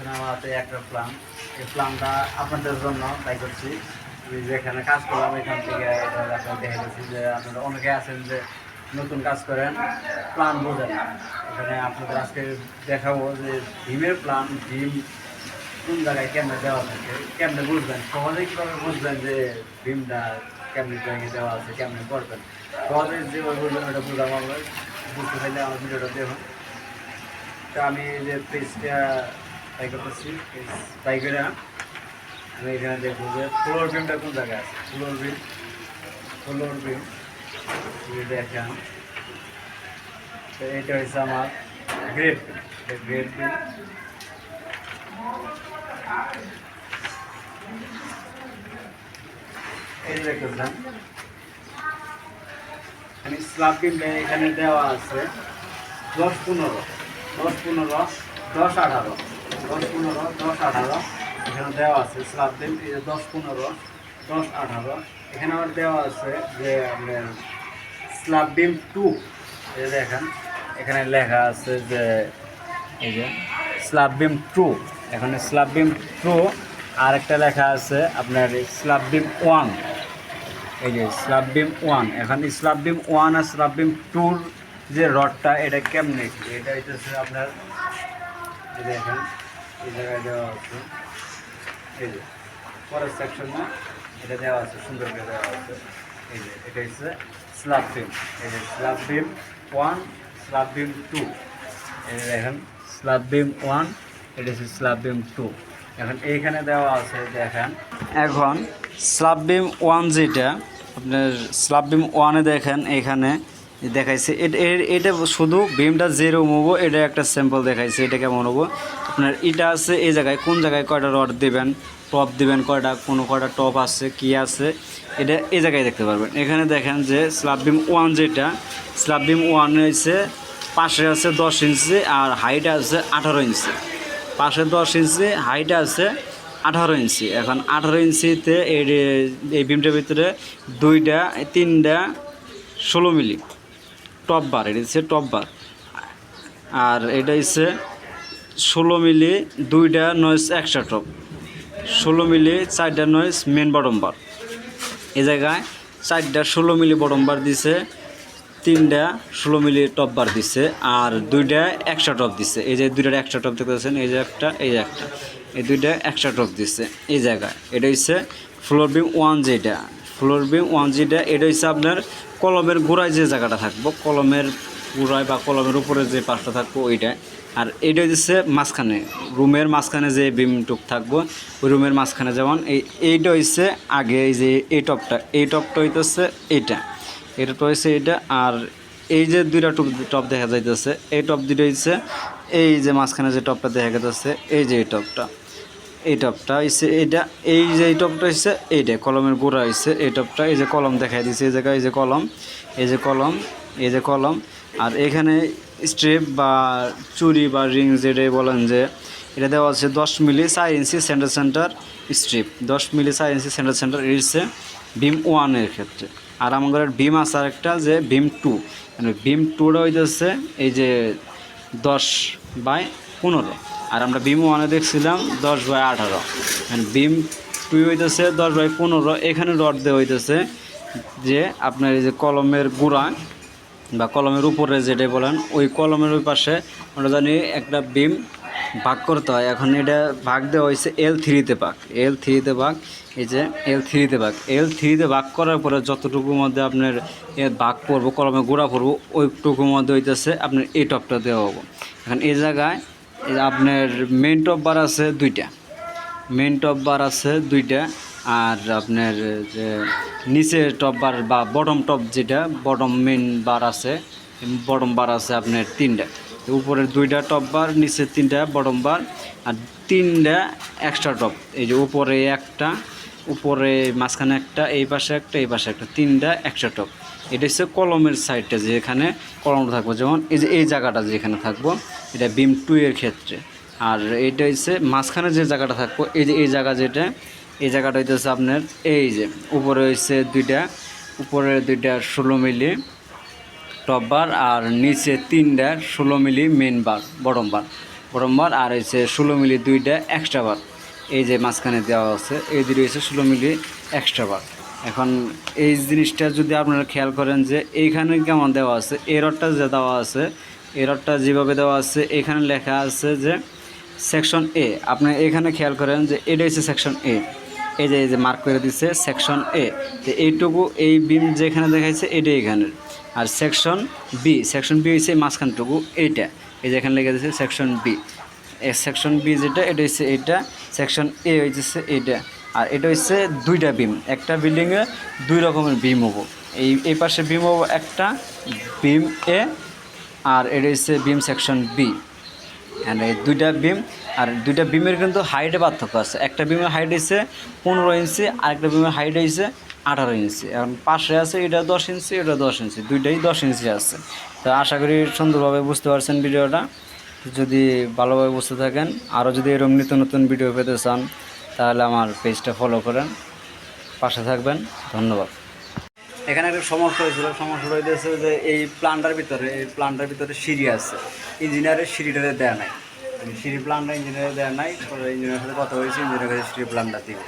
দেখতেছেন আমার হাতে একটা প্ল্যান। এই প্ল্যানটা আপনাদের জন্য তাই করছি। আমি যেখানে কাজ করলাম এখান থেকে এটা আপনার দেখে গেছি যে আপনারা অনেকে আছেন যে নতুন কাজ করেন, প্ল্যান বোঝেন না। এখানে আপনাদের আজকে দেখাবো যে ভীমের প্ল্যান, ভীম কোন জায়গায় কেমনে দেওয়া থাকে, কেমনে বুঝবেন, সহজে কীভাবে বুঝবেন যে ভীমটা কেমনে জায়গায় দেওয়া আছে, কেমনে করবেন। সহজে যেভাবে বুঝবেন ওটা বুঝাবো আমরা। বুঝতে চাইলে আমার ভিডিওটা দেখুন। তো আমি যে পেজটা ট্রাই করতেছি, পেজ ট্রাই করে আমি এখানে দেখবো যে ফ্লোর বিমটা কোন জায়গায় আছে। ফ্লোর বিম দেখেন। তো এটা হচ্ছে আমার গ্রেড বিম। গ্রেড বিম এই দেখতেছেন। আমি স্ল্যাব বিমটা এখানে দেওয়া আছে 10-15, 10-15, 10-18, 10-15, 10-18 এখানে দেওয়া আছে স্ল্যাব বিম। এই যে 10-15, 10-18 এখানে আবার দেওয়া আছে যে আপনার স্ল্যাব বিম 2। এই দেখেন এখানে লেখা আছে যে এই যে স্ল্যাব বিম 2। এখানে স্ল্যাব বিম 2 আর একটা লেখা আছে আপনার স্ল্যাব বিম 1। এই যে স্ল্যাব বিম 1। এখন স্ল্যাব বিম 1 আর স্ল্যাব বিম 2-র যে রডটা এটা কেমনে কি, এটা হচ্ছে আপনার এই দেখেন এই জায়গায় দেওয়া আছে। এই যে পরের সেকশনে এটা দেওয়া আছে, সুন্দর করে দেওয়া আছে। এই যে এটা হচ্ছে স্ল্যাব বিম। এই যে স্ল্যাব বিম 1, স্ল্যাব বিম 2। এই যে দেখেন স্ল্যাব বিম 1, এটা হচ্ছে স্ল্যাব বিম 2। এখন এইখানে দেওয়া আছে দেখেন। এখন স্ল্যাব বিম 1 যেটা আপনার স্ল্যাব বিম 1-এ দেখেন এখানে দেখাইছে এটা শুধু বিমটা যেরকম হবো এটা একটা স্যাম্পল দেখাইছে। এটা কেমন হবো আপনার এটা আছে এই জায়গায়, কোন জায়গায় কয়টা রড দেবেন, টপ দেবেন কয়টা, কয়টা টপ আছে কি আছে এটা এই জায়গায় দেখতে পারবেন। এখানে দেখেন যে স্ল্যাব বিম 1 যেটা, স্ল্যাব বিম 1 হয়েছে পাশে আছে 10 ইঞ্চি আর হাইট আছে 18 ইঞ্চি। পাশে 10 ইঞ্চি, হাইট আছে 18 ইঞ্চি। এখন 18 ইঞ্চিতে এই বিমটার ভিতরে 2টা 3টা 16 মিলি টপ বার, এটা হচ্ছে টপ বার। আর এটা হচ্ছে 16 মিলি 2টা নয়েস এক্সট্রা টপ, 16 মিলি 4টা নয়েস মেন বটম বার। এই জায়গায় 4টা 16 মিলি বটম বার দিছে, 3টা 16 মিলি টপ বার দিছে আর 2টা এক্সট্রা টপ দিছে। এই যে 2টা এক্সট্রা টপ দেখতেছেন, এই যে একটা, এই যে একটা, এই 2টা এক্সট্রা টপ দিছে এই জায়গায়। এটা হচ্ছে ফ্লোর বিম 1 যেটা, ফ্লোর বিম 1 যেটা এটা হচ্ছে আপনার কলমের গোড়ায় যে জায়গাটা থাকবো, কলমের গোড়ায় বা কলমের উপরে যে পাশটা থাকবো ওইটা। আর এইটা হচ্ছে মাঝখানে, রুমের মাঝখানে যে বিমটুক থাকবো ওই রুমের মাঝখানে যেমন এইটা হচ্ছে আগে এই যে এই টপটা হইতেছে এইটা, এটা তো হচ্ছে এইটা। আর এই যে 2টা টপ দেখা যাইতেছে, এই টপ 2টা হচ্ছে এই যে মাঝখানে যে টপটা দেখা যাইতেছে এই যে এই টপটা হচ্ছে এইটা। এই যে এই টপটা হচ্ছে এইটা কলমের গোড়া হচ্ছে এই টপটা। এই যে কলম দেখাই দিচ্ছে এই জায়গায়, এই যে কলম, এই যে কলম, এই যে কলম। আর এখানে স্ট্রিপ বা চুরি বা রিং যেটাই বলেন যে এটা দেওয়া আছে 10 মিলি 4 ইঞ্চি সেন্টার স্ট্রিপ, 10 মিলি 4 ইঞ্চি সেন্টার এটা হচ্ছে বিম 1-এর ক্ষেত্রে। আর আমাদের বিম আছে একটা যে বিম 2, মানে বিম 2টা হইতেছে এই যে 10/15। আর আমরা বিম 1-এ দেখছিলাম 10/18। বিম 2 হইতেছে 10/15। এখানে রড দেওয়া হইতেছে যে আপনার এই যে কলমের গোড়া বা কলমের উপরে যেটাই বলেন ওই কলমের ওই পাশে আমরা জানি একটা বিম ভাগ করতে হয়। এখন এটা ভাগ দেওয়া হয়েছে L3-তে ভাগ, L3-তে ভাগ। এই যে L3-তে ভাগ করার পরে যতটুকুর মধ্যে আপনার ভাগ পড়বো, কলমের গোড়া পড়বো ওইটুকুর মধ্যে হইতেছে আপনার এই টপটা দেওয়া হবো। এখন এই জায়গায় আপনার মেন টপ বার আছে 2টা, মেন টপ বার আছে 2টা। আর আপনার যে নিচে টপ বার বা বটম টপ যেটা বটম মেন বার আছে, বটম বার আছে আপনার 3টা। উপরের 2টা টপ বার, নিচে 3টা বটম বার আর 3টা এক্সট্রা টপ। এই যে উপরে একটা, উপরে মাঝখানে একটা, এই পাশে একটা, এই পাশে একটা, 3টা এক্সট্রা টপ। এটা হচ্ছে কলমের সাইডটা যেখানে কলমটা থাকবো, যেমন এই যে এই জায়গাটা যেখানে থাকবো এটা বিম 2-এর ক্ষেত্রে। আর এইটা হচ্ছে মাঝখানে যে জায়গাটা থাকবো এই যে এই জায়গা যেটা, এই জায়গাটা হইতেছে আপনার এই যে উপরে হচ্ছে 2টা, উপরে 2টা 16 মিলি টপ বার আর নিচে 3টা 16 মিলি মেন বার বটম বার। বটম বার, আর হচ্ছে 16 মিলি দুইটা এক্সট্রা বার। এই যে মাঝখানে দেওয়া আছে এই দুটো হচ্ছে 16 মিলি এক্সট্রা বার। এখন এই জিনিসটা যদি আপনারা খেয়াল করেন যে এইখানে কেমন দেওয়া আছে, এই রডটা যে দেওয়া আছে, এই রডটা যেভাবে দেওয়া আছে এখানে লেখা আছে যে সেকশন এ। আপনি এখানে খেয়াল করেন যে এটা হচ্ছে সেকশন এ, এই যে মার্ক করে দিচ্ছে সেকশন এ। তো এইটুকু এই বিম যেখানে দেখাচ্ছে এটাই এখানের। আর সেকশন বি হচ্ছে মাঝখানটুকু এইটা, এই যে এখানে লেখা দিচ্ছে সেকশন বি। সেকশন বি যেটা এটা হচ্ছে এইটা, সেকশন এ হচ্ছে এইটা। আর এটা হচ্ছে দুইটা বিম, একটা বিল্ডিংয়ে দুই রকমের বিম হবো। এই পাশে বিম হবো একটা বিম এ, আর এটা হচ্ছে বিম সেকশন বি। অ্যান্ড এই দুইটা বিম, আর দুইটা বিমের কিন্তু হাইটে পার্থক্য আছে। একটা বিমের হাইট হচ্ছে 15 ইঞ্চি, আরেকটা বিমের হাইট হচ্ছে 18 ইঞ্চি। এখন পাশে আছে এটা 10 ইঞ্চি, এটা 10 ইঞ্চি, দুইটাই 10 ইঞ্চি আছে। তো আশা করি সুন্দরভাবে বুঝতে পারছেন ভিডিওটা। যদি ভালোভাবে বুঝতে থাকেন, আরও যদি এরকম নিত্য নতুন ভিডিও পেতে চান তাহলে আমার পেজটা ফলো করেন, পাশে থাকবেন। ধন্যবাদ। এখানে একটা সমস্যা হয়েছিল, সমস্যাটা হইতেছে যে এই প্ল্যানটার ভিতরে সিঁড়ি আছে, ইঞ্জিনিয়ারের সিঁড়িটাতে দেওয়া নাই। সিঁড়ি প্ল্যানটা ইঞ্জিনিয়ারে দেওয়া নাই, ইঞ্জিনিয়ারের সাথে কথা হয়েছে, ইঞ্জিনিয়ারের কাছে সিঁড়ি প্ল্যানটা দিবে।